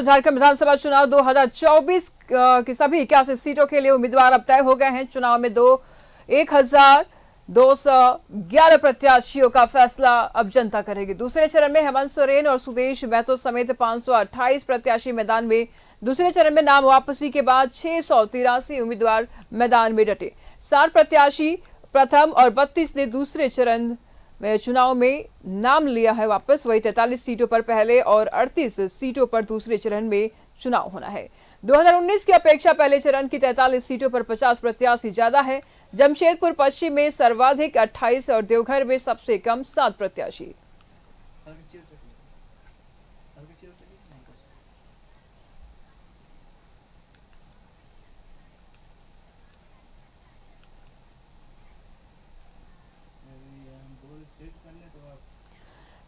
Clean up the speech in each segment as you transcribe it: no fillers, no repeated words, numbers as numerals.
झारखंड विधानसभा चुनाव 2024 की सभी 81 सीटों के लिए उम्मीदवार अब तय हो गए हैं। चुनाव में 1211 प्रत्याशियों का फैसला अब जनता करेगी। दूसरे चरण में हेमंत सोरेन और सुदेश महतो समेत 528 प्रत्याशी मैदान में। दूसरे चरण में नाम वापसी के बाद 683 उम्मीदवार मैदान में डटे। 60 प्रत्याशी प्रथम और 32 ने दूसरे चरण चुनाव में नाम लिया है वापस। वही 43 सीटों पर पहले और 38 सीटों पर दूसरे चरण में चुनाव होना है। 2019 की अपेक्षा पहले चरण की 43 सीटों पर 50 प्रत्याशी ज्यादा है। जमशेदपुर पश्चिम में सर्वाधिक 28 और देवघर में सबसे कम 7 प्रत्याशी।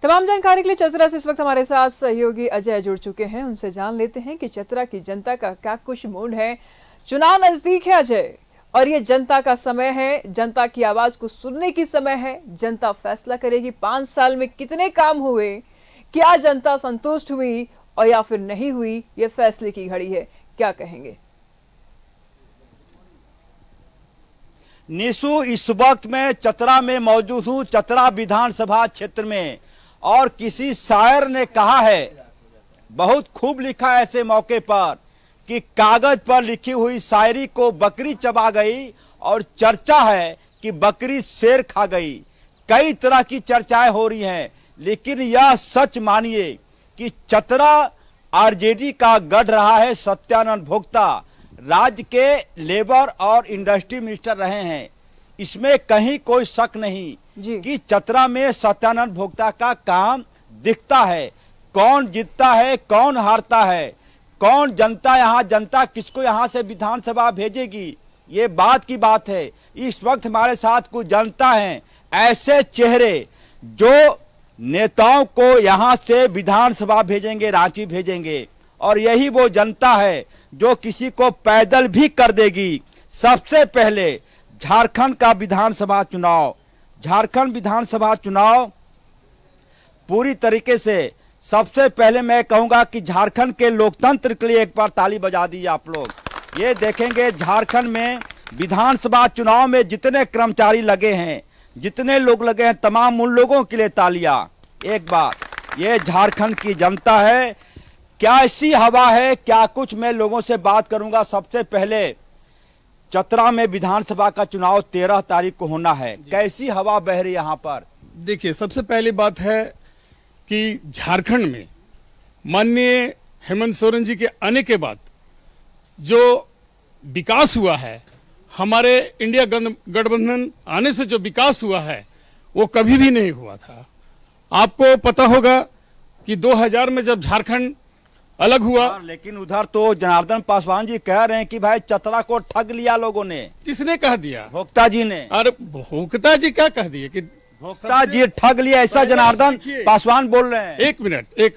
तमाम जानकारी के लिए चतरा से इस वक्त हमारे साथ सहयोगी अजय जुड़ चुके हैं। उनसे जान लेते हैं कि चतरा की जनता का क्या कुछ मूड है। चुनाव नजदीक है अजय, और ये जनता का समय है, जनता की आवाज को सुनने की समय है। जनता फैसला करेगी 5 साल में कितने काम हुए, क्या जनता संतुष्ट हुई और या फिर नहीं हुई, ये फैसले की घड़ी है। क्या कहेंगे निशु? इस वक्त मैं चतरा में मौजूद हूँ, चतरा विधानसभा क्षेत्र में, और किसी शायर ने कहा है, बहुत खूब लिखा है ऐसे मौके पर, कि कागज पर लिखी हुई शायरी को बकरी चबा गई और चर्चा है कि बकरी शेर खा गई। कई तरह की चर्चाएं हो रही हैं, लेकिन यह सच मानिए कि चतरा आरजेडी का गढ़ रहा है। सत्यानंद भोक्ता राज्य के लेबर और इंडस्ट्री मिनिस्टर रहे हैं, इसमें कहीं कोई शक नहीं कि चतरा में सत्यानंद भोक्ता का काम दिखता है। कौन जीतता है, कौन हारता है, कौन जनता किसको यहाँ से विधानसभा भेजेगी, ये बात की बात है। इस वक्त हमारे साथ कुछ जनता हैं, ऐसे चेहरे जो नेताओं को यहाँ से विधानसभा भेजेंगे, रांची भेजेंगे, और यही वो जनता है जो किसी को पैदल भी कर देगी। सबसे पहले झारखंड का विधानसभा चुनाव, झारखंड विधानसभा चुनाव पूरी तरीके से, सबसे पहले मैं कहूंगा कि झारखंड के लोकतंत्र के लिए एक बार ताली बजा दीजिए आप लोग। ये देखेंगे झारखंड में विधानसभा चुनाव में जितने कर्मचारी लगे हैं, जितने लोग लगे हैं, तमाम उन लोगों के लिए तालियां एक बार। ये झारखंड की जनता है। क्या ऐसी हवा है, क्या कुछ मैं लोगों से बात करूंगा। सबसे पहले चतरा में विधानसभा का चुनाव 13 तारीख को होना है, कैसी हवा बह रही यहाँ पर? देखिए, सबसे पहली बात है कि झारखंड में माननीय हेमंत सोरेन जी के आने के बाद जो विकास हुआ है, हमारे इंडिया गठबंधन आने से जो विकास हुआ है वो कभी भी नहीं हुआ था। आपको पता होगा कि 2000 में जब झारखंड अलग हुआ, लेकिन उधर तो जनार्दन पासवान जी कह रहे हैं कि भाई चतरा को ठग लिया लोगों ने। किसने कह दिया? भोक्ता जी ने। अरे भोक्ता जी क्या कह दिए कि भोक्ता जी ठग लिया, ऐसा जनार्दन पासवान बोल रहे हैं। एक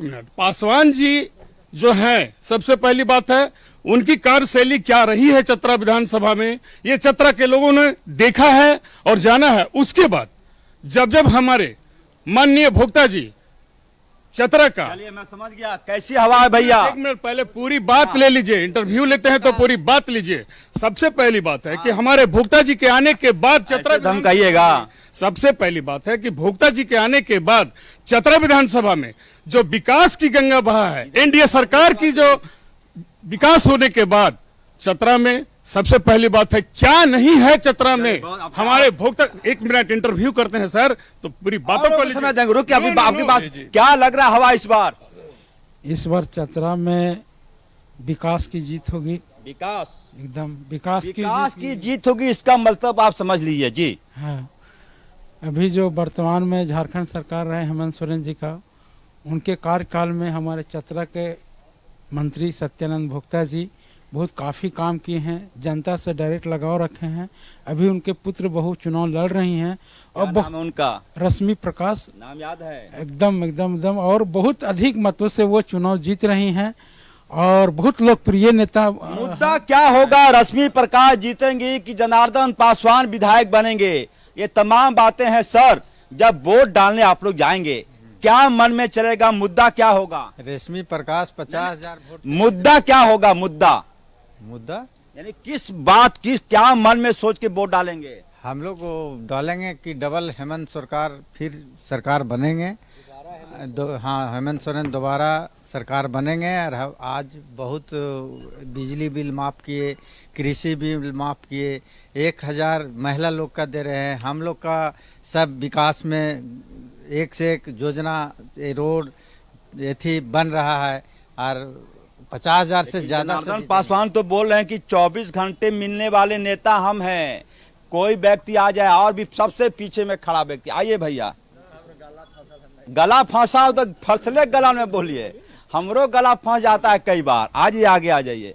मिनट, पासवान जी जो हैं, सबसे पहली बात है उनकी कार्यशैली क्या रही है चतरा विधानसभा में, ये चतरा के लोगों ने देखा है और जाना है। उसके बाद जब हमारे माननीय भोक्ता जी चतरा का, चलिए मैं समझ गया कैसी हवा है भैया। एक मिनट पहले पूरी बात ले लीजिए, इंटरव्यू लेते हैं तो पूरी बात लीजिए। सबसे पहली बात है कि हमारे भोक्ता जी के आने के बाद चतरा धम कहिएगा। सबसे पहली बात है कि भोक्ता जी के आने के बाद चतरा विधानसभा में जो विकास की गंगा बहा है, एनडीए सरकार की जो विकास होने के बाद चतरा में सबसे पहली बात है क्या नहीं है चतरा में हमारे भोक्ता। एक मिनट इंटरव्यू करते हैं सर, तो पूरी बातों को समय देंगे। रुक आपकी बात क्या लग रहा है हवा इस बार? इस बार चतरा में विकास की जीत होगी। विकास, एकदम विकास की जीत होगी, इसका मतलब आप समझ लीजिए जी। हाँ, अभी जो वर्तमान में झारखंड सरकार रहे हेमंत सोरेन जी का, उनके कार्यकाल में हमारे चतरा के मंत्री सत्यानंद भोक्ता जी बहुत काफ़ी काम किए हैं, जनता से डायरेक्ट लगाव रखे हैं। अभी उनके पुत्र बहू चुनाव लड़ रही हैं और नाम है उनका? रश्मि प्रकाश, नाम याद है? एकदम और बहुत अधिक मतों से वो चुनाव जीत रही हैं और बहुत लोकप्रिय नेता। मुद्दा क्या होगा, रश्मि प्रकाश जीतेंगी कि जनार्दन पासवान विधायक बनेंगे, ये तमाम बातें हैं सर। जब वोट डालने आप लोग जाएंगे, क्या मन में चलेगा, मुद्दा क्या होगा? रेशमी प्रकाश 50,000 वोट। मुद्दा क्या होगा? मुद्दा यानी किस बात की क्या मन में सोच के वोट डालेंगे? हम लोग को डालेंगे कि डबल हेमंत सरकार फिर सरकार बनेंगे। हाँ, हेमंत सोरेन दोबारा सरकार बनेंगे। और आज बहुत बिजली बिल माफ़ किए, कृषि बिल माफ़ किए, 1,000 महिला लोग का दे रहे हैं। हम लोग का सब विकास में एक से एक योजना, रोड ये थी बन रहा है। और 50,000 से ज्यादा जनार्दन पासवान तो बोल रहे हैं कि 24 घंटे मिलने वाले नेता हम हैं। कोई व्यक्ति आ जाए, और भी सबसे पीछे में खड़ा व्यक्ति, आइए भैया। गला फंसा हो तो फसले गला में बोलिए, हमरो गला फंस जाता है कई बार। आज ही आगे आ जाइए,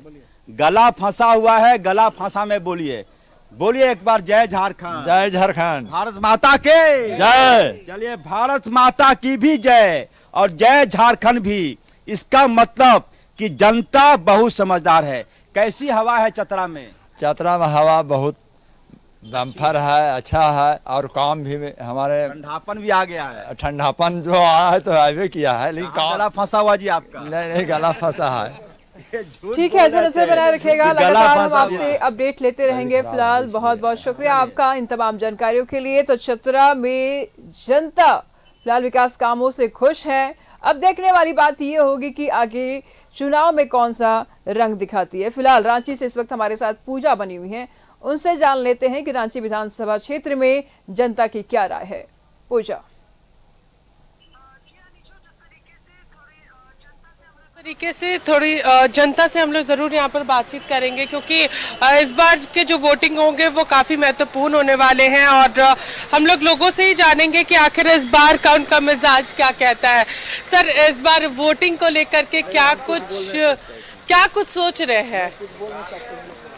गला फंसा हुआ है, गला फंसा में बोलिए। बोलिए एक बार, जय झारखंड। जय झारखंड। भारत माता के जय। चलिए, भारत माता की भी जय और जय झारखंड भी। इसका मतलब कि जनता बहुत समझदार है। कैसी हवा है चतरा में? चतरा में हवा बहुत बम्फर है, अच्छा है। और काम भी हमारे, ठंडापन भी आ गया है। ठंडापन जो आया है तो आगे किया है, लेकिन काम गला फंसा हुआ जी आपका? नहीं, गला फंसा है। ठीक है, ऐसा नजर बनाए रखेगा। गला लगातार हम फंसा आपसे अपडेट लेते रहेंगे। फिलहाल बहुत बहुत शुक्रिया आपका इन तमाम जानकारियों के लिए। तो चतरा में जनता फिलहाल विकास कामों से खुश है। अब देखने वाली बात ये होगी कि आगे चुनाव में कौन सा रंग दिखाती है। फिलहाल रांची से इस वक्त हमारे साथ पूजा बनी हुई है, उनसे जान लेते हैं कि रांची विधानसभा क्षेत्र में जनता की क्या राय है। पूजा, तरीके से थोड़ी जनता से हम लोग जरूर यहाँ पर बातचीत करेंगे, क्योंकि इस बार के जो वोटिंग होंगे वो काफी महत्वपूर्ण होने वाले हैं। और हम लोग लोगों से ही जानेंगे कि आखिर इस बार का उनका मिजाज क्या कहता है। सर, इस बार वोटिंग को लेकर के क्या कुछ सोच रहे हैं?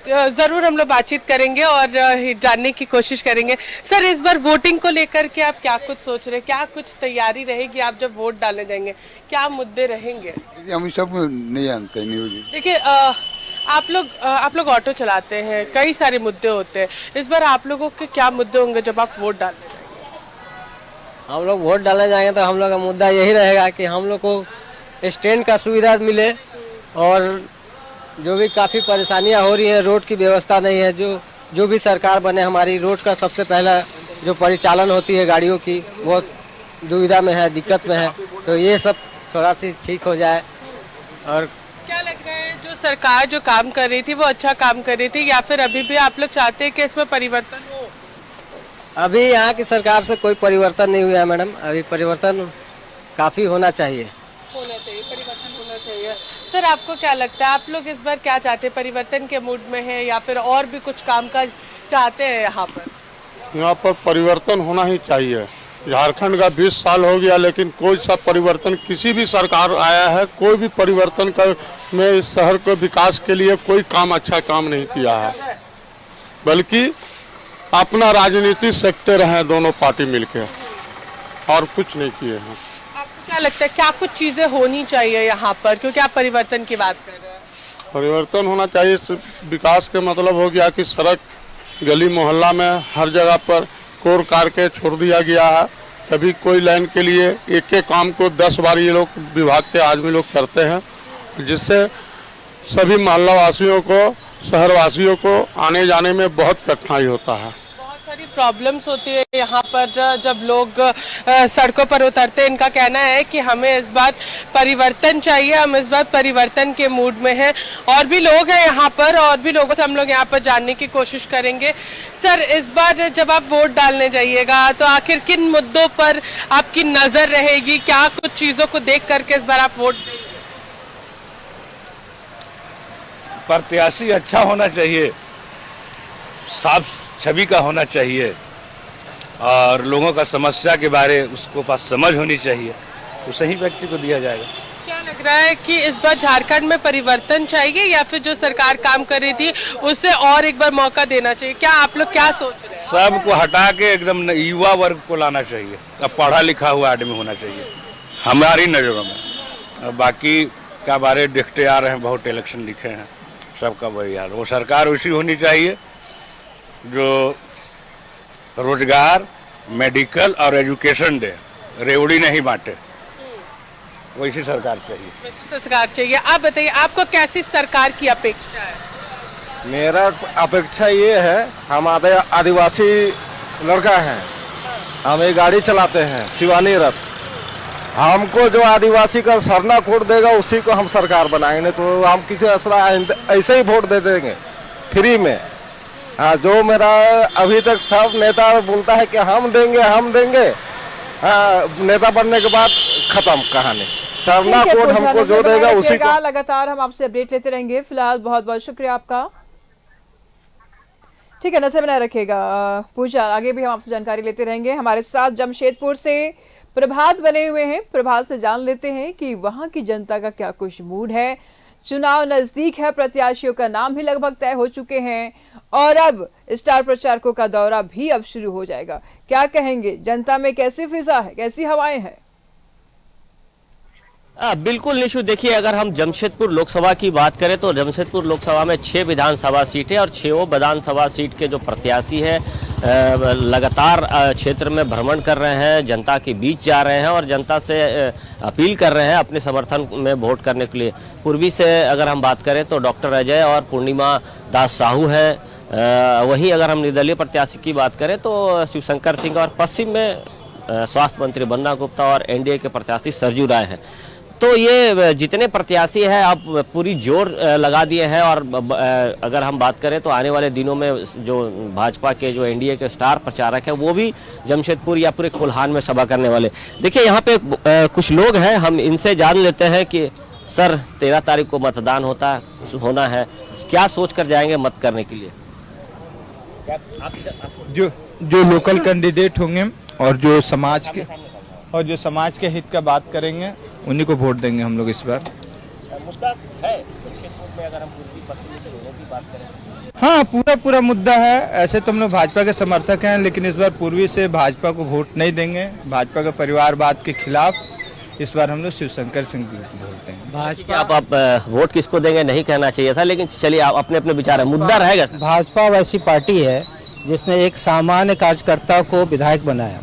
जरूर हम लोग बातचीत करेंगे और जानने की कोशिश करेंगे। सर, इस बार वोटिंग को लेकर के आप क्या कुछ सोच रहे हैं? क्या कुछ तैयारी रहेगी? आप जब वोट डालने जाएंगे क्या मुद्दे रहेंगे? हम सब नहीं जानते न्यूज। देखिए, आप लोग ऑटो चलाते हैं, कई सारे मुद्दे होते हैं। इस बार आप लोगों के क्या मुद्दे होंगे जब आप वोट डालने जाएंगे? हम लोग वोट डालने जाएंगे तो हम लोग का मुद्दा यही रहेगा कि हम लोग को स्टैंड का सुविधा मिले, और जो भी काफ़ी परेशानियां हो रही हैं, रोड की व्यवस्था नहीं है। जो भी सरकार बने, हमारी रोड का सबसे पहला जो परिचालन होती है गाड़ियों की, बहुत दुविधा में है, दिक्कत में है। तो ये सब थोड़ा सी ठीक हो जाए। और क्या लग रहा है, जो सरकार जो काम कर रही थी वो अच्छा काम कर रही थी, या फिर अभी भी आप लोग चाहते हैं कि इसमें परिवर्तन हो? अभी यहाँ की सरकार से कोई परिवर्तन नहीं हुआ है मैडम। अभी परिवर्तन काफ़ी होना चाहिए। परिवर्तन होना चाहिए। सर, आपको क्या लगता है, आप लोग इस बार क्या चाहते हैं? परिवर्तन के मूड में है या फिर और भी कुछ कामकाज चाहते हैं यहाँ पर? यहाँ पर परिवर्तन होना ही चाहिए। झारखंड का 20 साल हो गया, लेकिन कोई सा परिवर्तन, किसी भी सरकार आया है, कोई भी परिवर्तन कर में इस शहर को विकास के लिए कोई काम, अच्छा काम नहीं किया है। बल्कि अपना राजनीति सेक्टर हैं दोनों पार्टी मिलकर, और कुछ नहीं किए हैं। आपको क्या लगता है, क्या कुछ चीजें होनी चाहिए यहाँ पर, क्योंकि आप परिवर्तन की बात कर रहे हैं? परिवर्तन होना चाहिए। विकास के मतलब हो गया कि सड़क, गली मोहल्ला में हर जगह पर कोर कार के छोड़ दिया गया है। कभी कोई लाइन के लिए एक एक काम को 10 बार ये लोग विभाग के आदमी लोग करते हैं, जिससे सभी मोहल्ला वासियों को, शहर वासियों को आने जाने में बहुत कठिनाई होता है। सारी प्रॉब्लम्स होती है यहाँ पर जब लोग सड़कों पर उतरते हैं। इनका कहना है कि हमें इस बार परिवर्तन चाहिए, हम इस बार परिवर्तन के मूड में हैं। और भी लोग हैं यहाँ पर, और भी लोगों से हम लोग यहाँ पर जानने की कोशिश करेंगे। सर, इस बार जब आप वोट डालने जाइएगा तो आखिर किन मुद्दों पर आपकी नजर रहेगी? क्या कुछ चीजों को देख करके इस बार आप वोट देंगे? प्रत्याशी अच्छा होना चाहिए, साफ छवि का होना चाहिए, और लोगों का समस्या के बारे उसको पास समझ होनी चाहिए, तो सही व्यक्ति को दिया जाएगा। क्या लग रहा है कि इस बार झारखंड में परिवर्तन चाहिए, या फिर जो सरकार काम कर रही थी उससे और एक बार मौका देना चाहिए? क्या आप लोग क्या सोच रहे हैं? सबको हटा के एकदम युवा वर्ग को लाना चाहिए, अब पढ़ा लिखा हुआ आदमी होना चाहिए हमारी नज़रों में। बाकी क्या बारे देखते आ रहे हैं, बहुत इलेक्शन दिखे हैं, सबका वही हाल। वो सरकार उसी होनी चाहिए जो रोजगार, मेडिकल और एजुकेशन दे, रेवड़ी नहीं बांटे। वैसी सरकार चाहिए। वैसी सरकार चाहिए। आप बताइए, आपको कैसी सरकार की अपेक्षा है? मेरा अपेक्षा ये है, हम आदिवासी लड़का हैं, हम एक गाड़ी चलाते हैं शिवानी रथ, हमको जो आदिवासी का सरना कोड देगा उसी को हम सरकार बनाएंगे, नहीं तो हम किसी ऐसे ही वोट दे देंगे फ्री में। हाँ, जो मेरा अभी तक सब नेता बोलता है कि हम देंगे, हाँ, नेता बनने के बाद खत्म कहानी। सरना कोड हमको जो देगा उसी को। लगातार हम आपसे अपडेट लेते रहेंगे। फिलहाल बहुत बहुत शुक्रिया आपका। ठीक है, नजर बनाए रखिएगा पूजा, आगे भी हम आपसे जानकारी लेते रहेंगे। हमारे साथ जमशेदपुर से प्रभात बने हुए हैं, प्रभात से जान लेते हैं कि वहां की जनता का क्या कुछ मूड है। चुनाव नजदीक है, प्रत्याशियों का नाम भी लगभग तय हो चुके हैं और अब स्टार प्रचारकों का दौरा भी अब शुरू हो जाएगा। क्या कहेंगे, जनता में कैसी फिजा है, कैसी हवाएं हैं? बिल्कुल निशु, देखिए अगर हम जमशेदपुर लोकसभा की बात करें तो जमशेदपुर लोकसभा में 6 विधानसभा सीटें और 6 विधानसभा सीट के जो प्रत्याशी हैं लगातार क्षेत्र में भ्रमण कर रहे हैं, जनता के बीच जा रहे हैं और जनता से अपील कर रहे हैं अपने समर्थन में वोट करने के लिए। पूर्वी से अगर हम बात करें तो डॉक्टर अजय और पूर्णिमा दास साहू हैं। वहीं अगर हम निर्दलीय प्रत्याशी की बात करें तो शिवशंकर सिंह और पश्चिम में स्वास्थ्य मंत्री बन्ना गुप्ता और एनडीए के प्रत्याशी सरजू राय हैं। तो ये जितने प्रत्याशी हैं अब पूरी जोर लगा दिए हैं और अगर हम बात करें तो आने वाले दिनों में जो भाजपा के जो एनडीए के स्टार प्रचारक हैं वो भी जमशेदपुर या पूरे कोल्हान में सभा करने वाले। देखिए यहाँ पे कुछ लोग हैं, हम इनसे जान लेते हैं कि सर 13 तारीख को मतदान होना है, क्या सोच कर जाएंगे मत करने के लिए? जो लोकल कैंडिडेट होंगे और जो समाज के हित का बात करेंगे उन्हीं को वोट देंगे हम लोग इस बार। मुद्दा है जमशेदपुर में अगर हम पूर्वी पश्चिमी दोनों की बात करें? हाँ, पूरा मुद्दा है। ऐसे तो हम लोग भाजपा के समर्थक हैं, लेकिन इस बार पूर्वी से भाजपा को वोट नहीं देंगे। भाजपा का परिवारवाद के खिलाफ इस बार हम लोग शिवशंकर सिंह को वोट देंगे। भाजपा आप वोट किसको देंगे नहीं कहना चाहिए था, लेकिन चलिए आप अपने अपने विचार है, मुद्दा रहेगा। भाजपा वैसी पार्टी है जिसने एक सामान्य कार्यकर्ता को विधायक बनाया,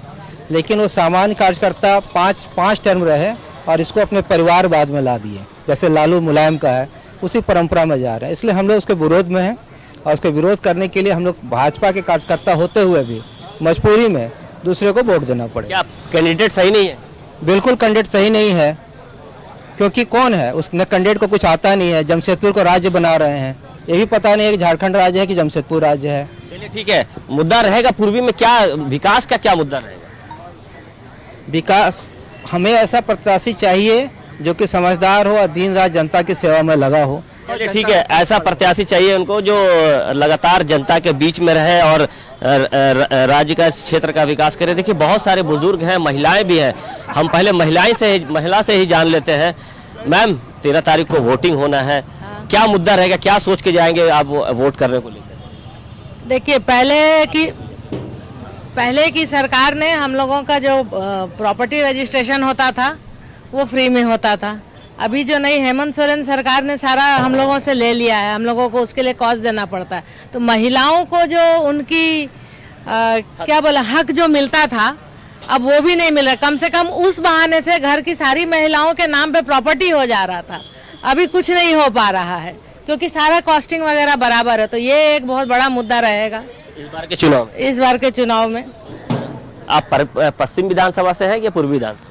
लेकिन वो सामान्य कार्यकर्ता पाँच टर्म रहे और इसको अपने परिवारवाद में ला दिए, जैसे लालू मुलायम का है, उसी परंपरा में जा रहे हैं। इसलिए हम लोग उसके विरोध में हैं और उसके विरोध करने के लिए हम लोग भाजपा के कार्यकर्ता होते हुए भी मजबूरी में दूसरे को वोट देना पड़ेगा। क्या कैंडिडेट सही नहीं है? बिल्कुल कैंडिडेट सही नहीं है, क्योंकि कौन है उसने कैंडिडेट को कुछ आता नहीं है। जमशेदपुर को राज्य बना रहे हैं, ये भी पता नहीं है कि झारखंड राज्य है कि जमशेदपुर राज्य है। चलिए ठीक है, मुद्दा रहेगा पूर्वी में क्या विकास का क्या मुद्दा रहेगा? विकास, हमें ऐसा प्रत्याशी चाहिए जो कि समझदार हो और दिन रात जनता की सेवा में लगा हो। चलिए ठीक है, ऐसा प्रत्याशी चाहिए उनको जो लगातार जनता के बीच में रहे और राज्य का क्षेत्र का विकास करे। देखिए बहुत सारे बुजुर्ग हैं, महिलाएं भी हैं, हम पहले महिला से ही जान लेते हैं। मैम 13 तारीख को वोटिंग होना है, क्या मुद्दा रहेगा, क्या सोच के जाएंगे आप वोट करने को लेकर? देखिए पहले की सरकार ने हम लोगों का जो प्रॉपर्टी रजिस्ट्रेशन होता था वो फ्री में होता था। अभी जो नई हेमंत सोरेन सरकार ने सारा हम लोगों से ले लिया है, हम लोगों को उसके लिए कॉस्ट देना पड़ता है। तो महिलाओं को जो उनकी क्या बोला हक जो मिलता था अब वो भी नहीं मिल रहा। कम से कम उस बहाने से घर की सारी महिलाओं के नाम पे प्रॉपर्टी हो जा रहा था, अभी कुछ नहीं हो पा रहा है क्योंकि सारा कॉस्टिंग वगैरह बराबर है। तो ये एक बहुत बड़ा मुद्दा रहेगा इस बार के चुनाव में। आप पश्चिम विधानसभा से हैं या पूर्वी विधानसभा?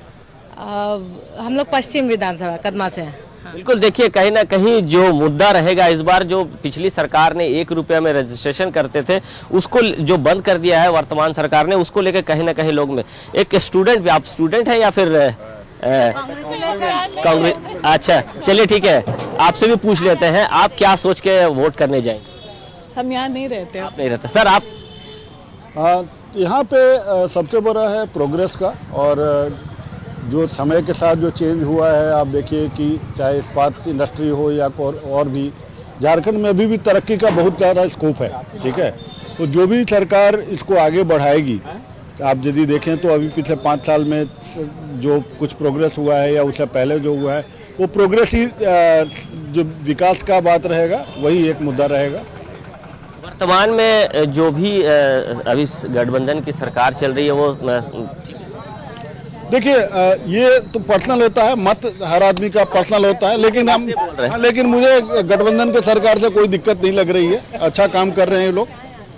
हम लोग पश्चिम विधानसभा कदमा से हैं। हाँ। बिल्कुल, देखिए कहीं ना कहीं जो मुद्दा रहेगा इस बार, जो पिछली सरकार ने 1 रुपया में रजिस्ट्रेशन करते थे उसको जो बंद कर दिया है वर्तमान सरकार ने, उसको लेकर कहीं ना कहीं लोग में एक स्टूडेंट भी, आप स्टूडेंट है या फिर कांग्रेस? अच्छा चलिए ठीक है, आपसे भी पूछ लेते हैं, आप क्या सोच के वोट करने जाएंगे? हम यहाँ नहीं रहते। आप नहीं रहते? सर आप? यहाँ पे सबसे बड़ा है प्रोग्रेस का, और जो समय के साथ जो चेंज हुआ है, आप देखिए कि चाहे इस्पात इंडस्ट्री हो या और भी, झारखंड में अभी भी तरक्की का बहुत ज़्यादा स्कोप है। ठीक है, तो जो भी सरकार इसको आगे बढ़ाएगी, आप यदि देखें तो अभी पिछले 5 साल में जो कुछ प्रोग्रेस हुआ है या उससे पहले जो हुआ है, वो प्रोग्रेस ही जो विकास का बात रहेगा वही एक मुद्दा रहेगा। वर्तमान में जो भी अभी गठबंधन की सरकार चल रही है वो देखिए ये तो पर्सनल होता है, मत हर आदमी का पर्सनल होता है, लेकिन मुझे गठबंधन के सरकार से कोई दिक्कत नहीं लग रही है। अच्छा काम कर रहे हैं ये लोग,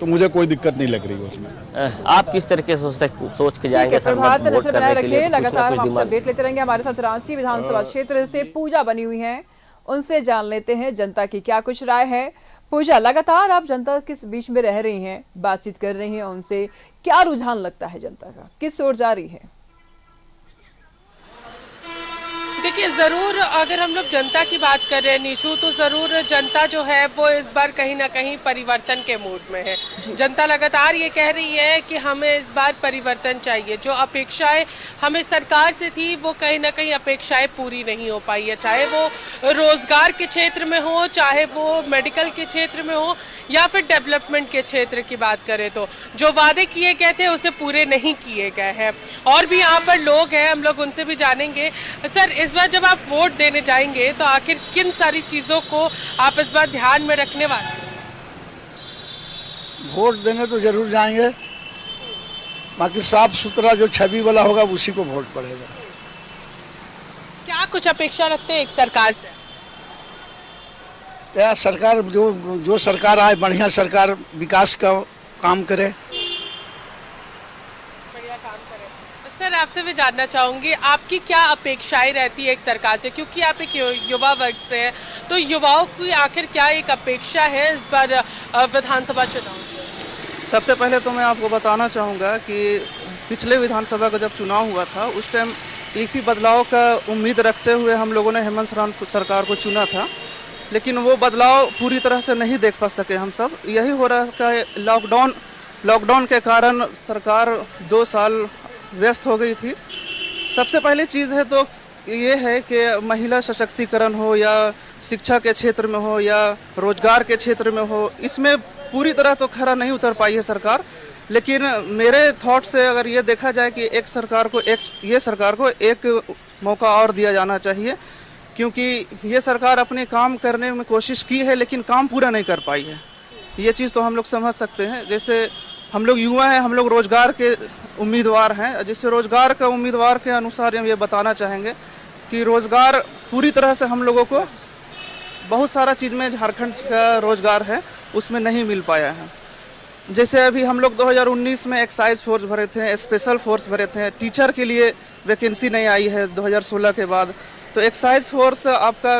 तो मुझे कोई दिक्कत नहीं लग रही है उसमें। आप किस तरीके से सोच के जाएंगे? प्रभात नजर बनाए रखिए, लगातार हम आपसे अपडेट लेते रहेंगे। हमारे साथ रांची विधानसभा क्षेत्र से पूजा बनी हुई है, उनसे जान लेते हैं जनता की क्या कुछ राय है। पूजा, लगातार आप जनता के बीच में रह रही हैं, बातचीत कर रही हैं, उनसे क्या रुझान लगता है जनता का, किस ओर जा रही है? देखिए, ज़रूर अगर हम लोग जनता की बात कर रहे हैं निशु, तो ज़रूर जनता जो है वो इस बार कहीं ना कहीं परिवर्तन के मूड में है। जनता लगातार ये कह रही है कि हमें इस बार परिवर्तन चाहिए। जो अपेक्षाएं हमें सरकार से थी वो कहीं ना कहीं अपेक्षाएं पूरी नहीं हो पाई है, चाहे वो रोजगार के क्षेत्र में हो, चाहे वो मेडिकल के क्षेत्र में हो, या फिर डेवलपमेंट के क्षेत्र की बात करें तो जो वादे किए गए थे उसे पूरे नहीं किए गए हैं। और भी यहाँ पर लोग हैं, हम लोग उनसे भी जानेंगे। सर, इस बार जब आप वोट देने जाएंगे तो आखिर किन सारी चीजों को आप इस बार ध्यान में रखने वाले हैं? वोट देने तो जरूर जाएंगे, बाकी साफ सुथरा जो छवि वाला होगा उसी को वोट पड़ेगा। क्या कुछ अपेक्षा रखते हैं एक सरकार से? या सरकार जो सरकार आए, बढ़िया सरकार, विकास का काम करे। सर, आपसे भी जानना चाहूंगी, आपकी क्या अपेक्षाएं रहती है एक सरकार से, क्योंकि आप एक युवा वर्ग से हैं, तो युवाओं की आखिर क्या एक अपेक्षा है इस बार विधानसभा चुनाव से? सबसे पहले तो मैं आपको बताना चाहूँगा कि पिछले विधानसभा का जब चुनाव हुआ था उस टाइम इसी बदलाव का उम्मीद रखते हुए हम लोगों ने हेमंत सोरेन सरकार को चुना था, लेकिन वो बदलाव पूरी तरह से नहीं देख पा सके हम सब। यही हो रहा है, लॉकडाउन के कारण सरकार 2 साल व्यस्त हो गई थी। सबसे पहली चीज़ है तो ये है कि महिला सशक्तिकरण हो या शिक्षा के क्षेत्र में हो या रोजगार के क्षेत्र में हो, इसमें पूरी तरह तो खरा नहीं उतर पाई है सरकार। लेकिन मेरे थॉट से अगर ये देखा जाए कि ये सरकार को एक मौका और दिया जाना चाहिए, क्योंकि ये सरकार अपने काम करने में कोशिश की है लेकिन काम पूरा नहीं कर पाई है। ये चीज़ तो हम लोग समझ सकते हैं। जैसे हम लोग युवा हैं, हम लोग रोजगार के उम्मीदवार हैं, जिससे रोजगार का उम्मीदवार के अनुसार हम ये बताना चाहेंगे कि रोजगार पूरी तरह से हम लोगों को बहुत सारा चीज़ में झारखंड का रोजगार है उसमें नहीं मिल पाया है। जैसे अभी हम लोग 2019 में एक्साइज फोर्स भरे थे, स्पेशल फोर्स भरे थे, टीचर के लिए वैकेंसी नहीं आई है 2016 के बाद। तो एक्साइज फोर्स आपका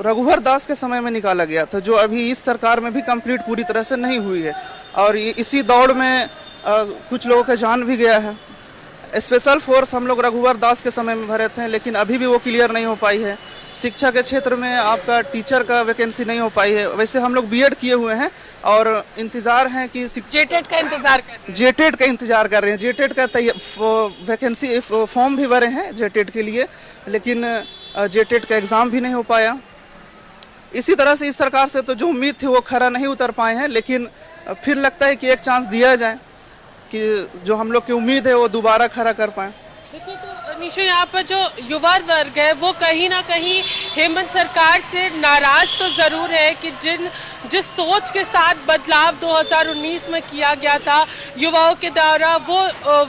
रघुवर दास के समय में निकाला गया था, जो अभी इस सरकार में भी कंप्लीट पूरी तरह से नहीं हुई है, और इसी दौड़ में कुछ लोगों का जान भी गया है। स्पेशल फोर्स हम लोग रघुवर दास के समय में भरे थे, लेकिन अभी भी वो क्लियर नहीं हो पाई है। शिक्षा के क्षेत्र में आपका टीचर का वैकेंसी नहीं हो पाई है। वैसे हम लोग बीएड किए हुए हैं और इंतजार हैं कि जेटेट का इंतजार कर रहे हैं। जेटेट का इंतजार कर रहे हैं। जेटेट का वैकेंसी फॉर्म भी भरे हैं जेटेट के लिए, लेकिन जेटेट का एग्ज़ाम भी नहीं हो पाया। इसी तरह से इस सरकार से तो जो उम्मीद थी वो खरा नहीं उतर पाए हैं, लेकिन फिर लगता है कि एक चांस दिया जाए कि जो हम लोग की उम्मीद है वो दोबारा खरा कर पाएँ। देखिए, तो निशु, यहाँ पर जो युवा वर्ग है वो कहीं ना कहीं हेमंत सरकार से नाराज तो जरूर है कि जिस सोच के साथ बदलाव 2019 में किया गया था युवाओं के द्वारा, वो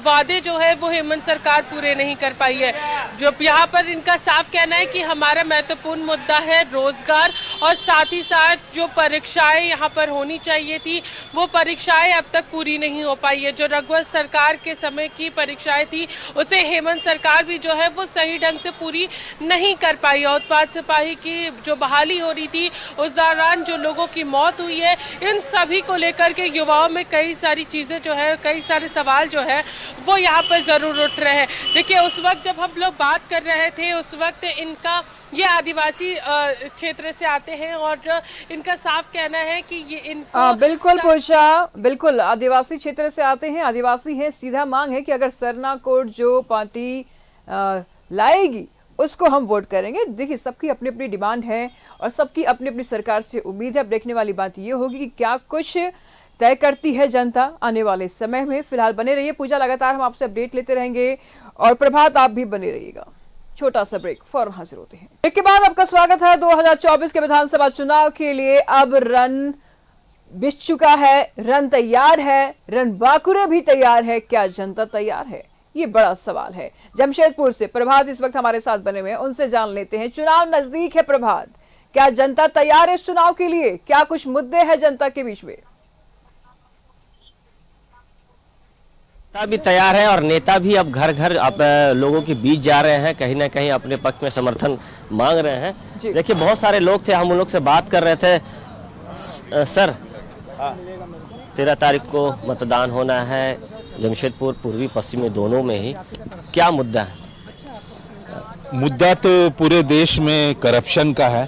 वादे जो है वो हेमंत सरकार पूरे नहीं कर पाई है। जो यहाँ पर इनका साफ कहना है कि हमारा महत्वपूर्ण मुद्दा है रोजगार, और साथ ही साथ जो परीक्षाएं यहाँ पर होनी चाहिए थी वो परीक्षाएं अब तक पूरी नहीं हो पाई है। जो रघुवर सरकार के समय की परीक्षाएं थी उसे हेमंत सरकार भी जो है वो सही ढंग से पूरी नहीं कर पाई। और उत्पाद सिपाही की जो बहाली हो रही थी उस दौरान जो लोगों की मौत हुई है, इन सभी को लेकर के युवाओं में कई सारी चीज़ें जो है, कई सारे सवाल जो है वो यहाँ पर ज़रूर उठ रहे हैं। देखिए, उस वक्त जब हम लोग बात कर रहे थे उस वक्त इनका ये आदिवासी क्षेत्र से आते हैं और इनका साफ कहना है कि ये इनको बिल्कुल पूछा, बिल्कुल आदिवासी क्षेत्र से आते हैं, आदिवासी है। सीधा मांग है कि अगर सरना कोड जो पार्टी लाएगी उसको हम वोट करेंगे। देखिए, सबकी अपनी अपनी डिमांड है और सबकी अपनी अपनी सरकार से उम्मीद है। अब देखने वाली बात ये होगी कि क्या कुछ तय करती है जनता आने वाले समय में। फिलहाल बने रहिए पूजा, लगातार हम आपसे अपडेट लेते रहेंगे, और प्रभात आप भी बने रहिएगा। छोटा सा ब्रेक, फौरन हाजिर होते हैं। ब्रेक के बाद आपका स्वागत है। 2024 के विधानसभा चुनाव के लिए अब रन बिछ चुका है, रन तैयार है, रन बाकुरे भी तैयार है। क्या जनता तैयार है? ये बड़ा सवाल है। जमशेदपुर से प्रभात इस वक्त हमारे साथ बने हुए हैं, उनसे जान लेते हैं। चुनाव नजदीक है प्रभात, क्या जनता तैयार है इस चुनाव के लिए? क्या कुछ मुद्दे हैं जनता के बीच में? नेता भी तैयार है और नेता भी अब घर घर अब लोगों के बीच जा रहे हैं, कहीं ना कहीं अपने पक्ष में समर्थन मांग रहे हैं। देखिए बहुत सारे लोग थे, हम उन लोग से बात कर रहे थे। सर 13 तारीख को मतदान होना है जमशेदपुर पूर्वी पश्चिमी दोनों में ही, क्या मुद्दा है? मुद्दा तो पूरे देश में करप्शन का है।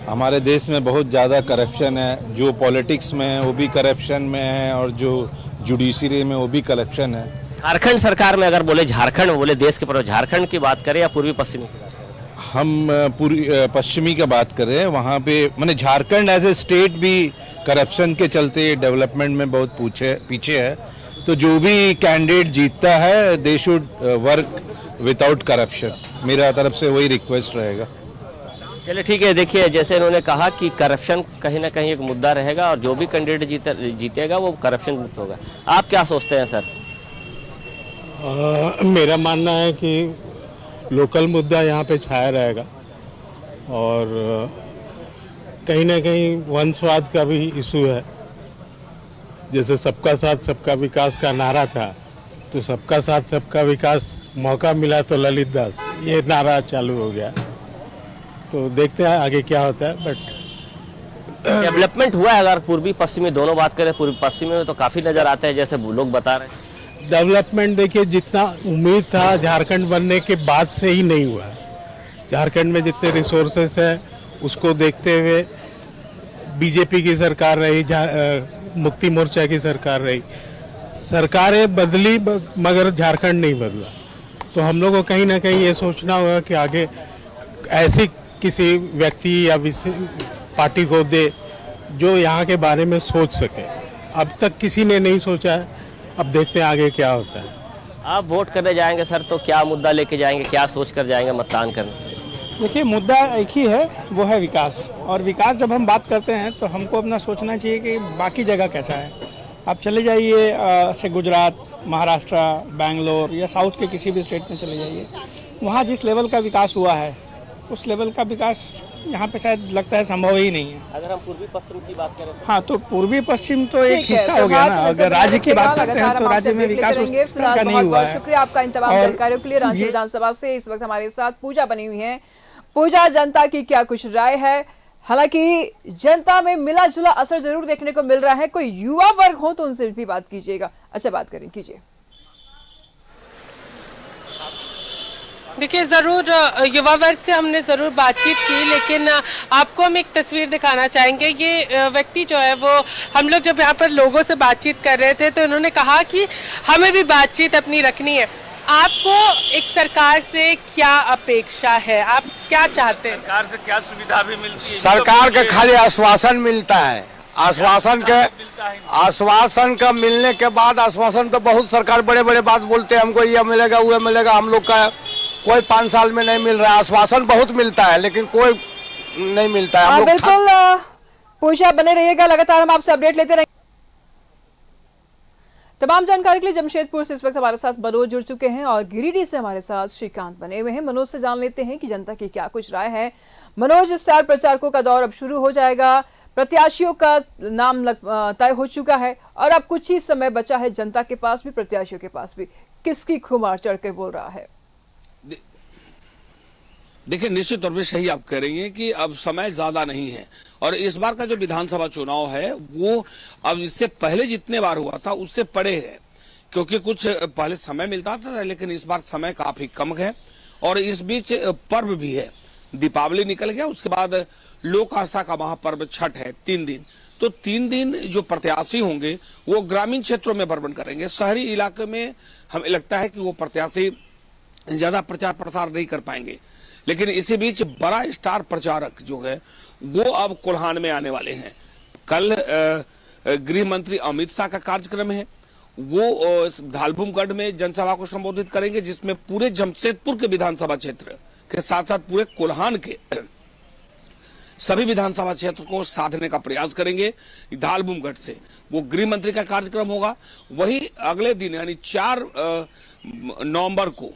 हमारे देश में बहुत ज़्यादा करप्शन है, जो पॉलिटिक्स में है वो भी करप्शन में है और जो जुडिशरी में वो भी करप्शन है। झारखंड सरकार में अगर बोले, झारखंड बोले देश के पर झारखंड की बात करें या पूर्वी पश्चिमी की बात करें? हम पूरी पश्चिमी का बात कर रहे हैं। वहाँ पे माने झारखंड एज ए स्टेट भी करप्शन के चलते डेवलपमेंट में बहुत पीछे है। तो जो भी कैंडिडेट जीतता है they should work without corruption, मेरा तरफ से वही रिक्वेस्ट रहेगा। चलिए ठीक है। देखिए जैसे इन्होंने कहा कि करप्शन कहीं ना कहीं एक मुद्दा रहेगा और जो भी कैंडिडेट जीतेगा वो करप्शन मुक्त होगा। आप क्या सोचते हैं सर? मेरा मानना है कि लोकल मुद्दा यहाँ पे छाया रहेगा और कहीं ना कहीं वंशवाद का भी इशू है। जैसे सबका साथ सबका विकास का नारा था, तो सबका साथ सबका विकास मौका मिला तो ललित दास, ये नारा चालू हो गया। तो देखते हैं आगे क्या होता है। बट डेवलपमेंट हुआ है अगर पूर्वी पश्चिमी दोनों बात करें, पूर्वी पश्चिमी में तो काफी नजर आता है जैसे लोग बता रहे हैं। डेवलपमेंट देखिए जितना उम्मीद था झारखंड बनने के बाद से ही नहीं हुआ है। झारखंड में जितने रिसोर्सेस हैं उसको देखते हुए बीजेपी की सरकार रही, मुक्ति मोर्चा की सरकार रही, सरकारें बदली मगर झारखंड नहीं बदला। तो हम लोग को कहीं ना कहीं ये सोचना होगा कि आगे ऐसी किसी व्यक्ति या पार्टी को दे जो यहाँ के बारे में सोच सके। अब तक किसी ने नहीं सोचा है, अब देखते हैं आगे क्या होता है। आप वोट करने जाएंगे सर, तो क्या मुद्दा लेके जाएंगे, क्या सोच कर जाएंगे मतदान करने? देखिए मुद्दा एक ही है, वो है विकास। और विकास जब हम बात करते हैं तो हमको अपना सोचना चाहिए कि बाकी जगह कैसा है। आप चले जाइए से गुजरात, महाराष्ट्र, बेंगलोर या साउथ के किसी भी स्टेट में चले जाइए, वहाँ जिस लेवल का विकास हुआ है उस लेवल का विकास यहाँ पे शायद लगता है संभव ही नहीं है। अगर हम पूर्वी पश्चिम की बात करें हाँ, तो पूर्वी पश्चिम तो एक हिस्सा हो गया ना। अगर राज्य की बात करते हैं तो राज्य में विकास उस तरह का नहीं हुआ है। शुक्रिया आपका इन तमाम जानकारियों के लिए। रांची विधानसभा से इस वक्त हमारे साथ पूजा बनी हुई है। पूजा, जनता की क्या कुछ राय है? हालांकि जनता में मिला जुला असर जरूर देखने को मिल रहा है। कोई युवा वर्ग हो तो उनसे भी बात कीजिएगा। अच्छा, बात करें, कीजिए। देखिए ज़रूर युवा वर्ग से हमने ज़रूर बातचीत की, लेकिन आपको हम एक तस्वीर दिखाना चाहेंगे। ये व्यक्ति जो है वो, हम लोग जब यहाँ पर लोगों से बातचीत कर रहे थे तो इन्होंने कहा कि हमें भी बातचीत अपनी रखनी है। आपको एक सरकार से क्या अपेक्षा है, आप क्या चाहते हैं? सरकार से क्या सुविधा भी मिलती है? सरकार के खाली आश्वासन मिलता है। आश्वासन का मिलने के बाद, आश्वासन तो बहुत सरकार बड़े बड़े बात बोलते हैं, हमको ये मिलेगा वो मिलेगा। हम लोग का कोई 5 साल में नहीं मिल रहा है। आश्वासन बहुत मिलता है लेकिन कोई नहीं मिलता है। बिल्कुल पूजा बने रहिएगा, लगातार हम आपसे अपडेट लेते रहेंगे। तमाम जानकारी के लिए जमशेदपुर से इस वक्त हमारे साथ मनोज जुड़ चुके हैं और गिरिडीह से हमारे साथ श्रीकांत बने हुए हैं। मनोज से जान लेते हैं कि जनता की क्या कुछ राय है। मनोज, स्टार प्रचारकों का दौर अब शुरू हो जाएगा, प्रत्याशियों का नाम तय हो चुका है और अब कुछ ही समय बचा है जनता के पास भी, प्रत्याशियों के पास भी। किसकी खुमार चढ़ के बोल रहा है? देखिए, निश्चित तौर पे सही आप कह रही हैं कि अब समय ज्यादा नहीं है और इस बार का जो विधानसभा चुनाव है वो अब इससे पहले जितने बार हुआ था उससे पड़े है, क्योंकि कुछ पहले समय मिलता था लेकिन इस बार समय काफी कम है और इस बीच पर्व भी है। दीपावली निकल गया, उसके बाद लोक आस्था का महापर्व छठ है 3 दिन। तो 3 दिन जो प्रत्याशी होंगे वो ग्रामीण क्षेत्रों में भ्रमण करेंगे। शहरी इलाके में हमें लगता है कि वो प्रत्याशी ज्यादा प्रचार प्रसार नहीं कर पाएंगे, लेकिन इसी बीच बड़ा स्टार प्रचारक जो है वो अब कोल्हान में आने वाले हैं। कल गृह मंत्री अमित शाह का कार्यक्रम है, वो धालभूमगढ़ में जनसभा को संबोधित करेंगे, जिसमें पूरे जमशेदपुर के विधानसभा क्षेत्र के साथ साथ पूरे कोल्हान के सभी विधानसभा क्षेत्र को साधने का प्रयास करेंगे। धालभूमगढ़ से वो गृह मंत्री का कार्यक्रम होगा। वही अगले दिन यानी 4 नवंबर को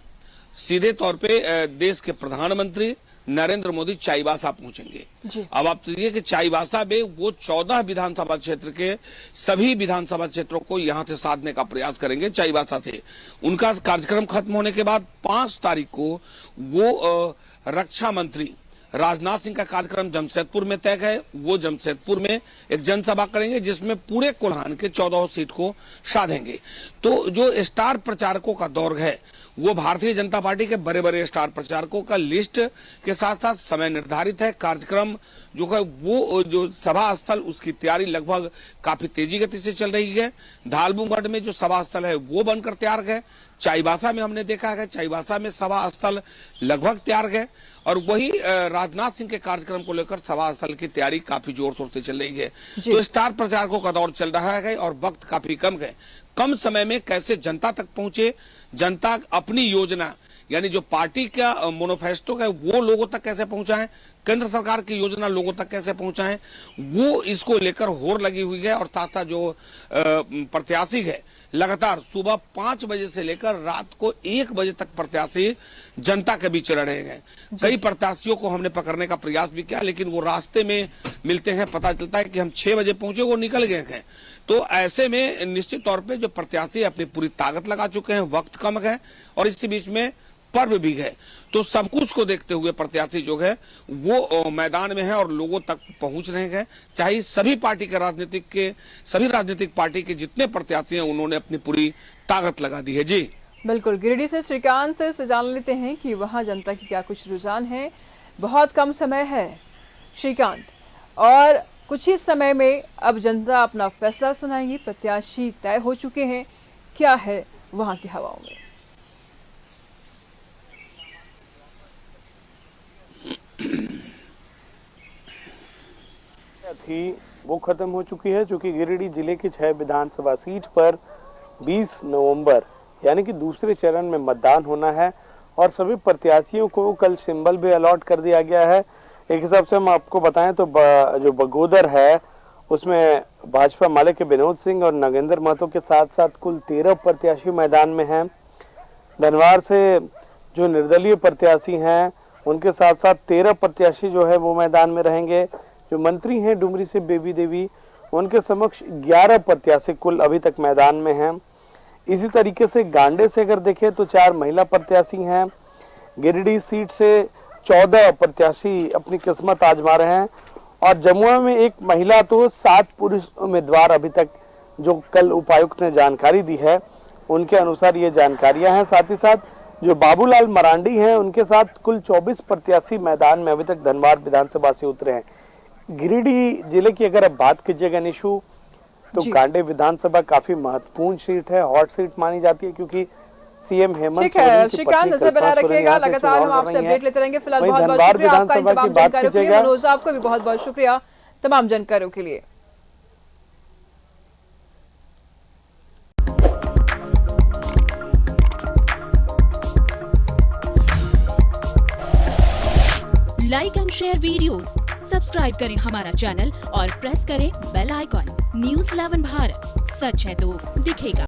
सीधे तौर पे देश के प्रधानमंत्री नरेंद्र मोदी चाईबासा पहुंचेंगे। अब आप देखिए कि चाईबासा में वो 14 विधानसभा क्षेत्र के सभी विधानसभा क्षेत्रों को यहां से साधने का प्रयास करेंगे चाईबासा से। उनका कार्यक्रम खत्म होने के बाद 5 तारीख को वो रक्षा मंत्री राजनाथ सिंह का कार्यक्रम जमशेदपुर में तय है। वो जमशेदपुर में एक जनसभा करेंगे जिसमें पूरे कोल्हान के 14 सीट को साधेंगे। तो जो स्टार प्रचारकों का दौर है वो भारतीय जनता पार्टी के बड़े बड़े स्टार प्रचारकों का लिस्ट के साथ साथ समय निर्धारित है। कार्यक्रम जो है वो जो सभा स्थल उसकी तैयारी लगभग काफी तेजी गति से चल रही है। धालबुगढ़ में जो सभा स्थल है वो बनकर तैयार है। चाईबासा में हमने देखा है चाईबासा में सभा स्थल लगभग तैयार है और वही राजनाथ सिंह के कार्यक्रम को लेकर सभा स्थल की तैयारी काफी जोर शोर से चल रही है। तो स्टार प्रचारकों का दौर चल रहा है और वक्त काफी कम है। कम समय में कैसे जनता तक पहुंचे, जनता अपनी योजना यानी जो पार्टी का मैनिफेस्टो है वो लोगों तक कैसे पहुंचाएं, केंद्र सरकार की योजना लोगों तक कैसे पहुंचाएं, वो इसको लेकर होड़ लगी हुई है। और साथ साथ जो प्रत्याशी है लगातार सुबह 5 बजे से लेकर रात को 1 बजे तक प्रत्याशी जनता के बीच रहे हैं। कई प्रत्याशियों को हमने पकड़ने का प्रयास भी किया लेकिन वो रास्ते में मिलते हैं, पता चलता है कि हम 6 बजे पहुंचे वो निकल गए हैं। तो ऐसे में निश्चित तौर पे जो प्रत्याशी अपनी पूरी ताकत लगा चुके हैं, वक्त कम है और इसी बीच में पर्व भी है। तो सब कुछ को देखते हुए प्रत्याशी जो है वो मैदान में है और लोगों तक पहुंच रहे हैं। चाहे सभी राजनीतिक पार्टी के जितने प्रत्याशी हैं उन्होंने अपनी पूरी ताकत लगा दी है। जी बिल्कुल, गिरिडीह से श्रीकांत से जान लेते हैं कि वहां जनता की क्या कुछ रुझान है। बहुत कम समय है श्रीकांत और कुछ ही समय में अब जनता अपना फैसला सुनाएगी। प्रत्याशी तय हो चुके हैं, क्या है वहां की हवाओं में? थी वो खत्म हो चुकी है, क्योंकि गिरिडीह जिले की 6 विधानसभा सीट पर 20 नवंबर यानी कि दूसरे चरण में मतदान होना है और सभी प्रत्याशियों को कल सिंबल भी अलॉट कर दिया गया है। एक हिसाब से हम आपको बताएं तो जो बगोदर है उसमें भाजपा माले के विनोद सिंह और नागेंद्र महतो के साथ साथ कुल 13 प्रत्याशी मैदान में हैं। धनवार से जो निर्दलीय प्रत्याशी हैं उनके साथ साथ 13 प्रत्याशी जो है वो मैदान में रहेंगे। जो मंत्री हैं डुमरी से बेबी देवी, उनके समक्ष 11 प्रत्याशी कुल अभी तक मैदान में हैं। इसी तरीके से गांडे से अगर देखें तो 4 महिला प्रत्याशी हैं। गिरिडीह सीट से 14 प्रत्याशी अपनी किस्मत आजमा रहे हैं और जमुआ में 1 महिला तो 7 पुरुष उम्मीदवार अभी तक जो कल उपायुक्त ने जानकारी दी है उनके अनुसार ये जानकारियां हैं। साथ ही साथ जो बाबूलाल मरांडी हैं उनके साथ कुल 24 प्रत्याशी मैदान में अभी तक धनबाद विधानसभा से उतरे हैं। गिरिडीह जिले की अगर अब बात कीजिएगा निशु तो गांडे विधानसभा काफी महत्वपूर्ण सीट है, हॉट सीट मानी जाती है क्योंकि सीएम हेमंत सोरेन की श्रीकांत नजर बना रखिएगा, लगातार हम आपसे अपडेट लेते रहेंगे। फिलहाल बहुत बहुत शुक्रिया आपका इन तमाम जानकारियों के लिए। मनोज आपको भी बहुत बहुत शुक्रिया तमाम जानकारियों के लिए। Like and share videos, subscribe करें हमारा चैनल और प्रेस करें बेल आइकॉन। News 11 भारत, सच है तो दिखेगा।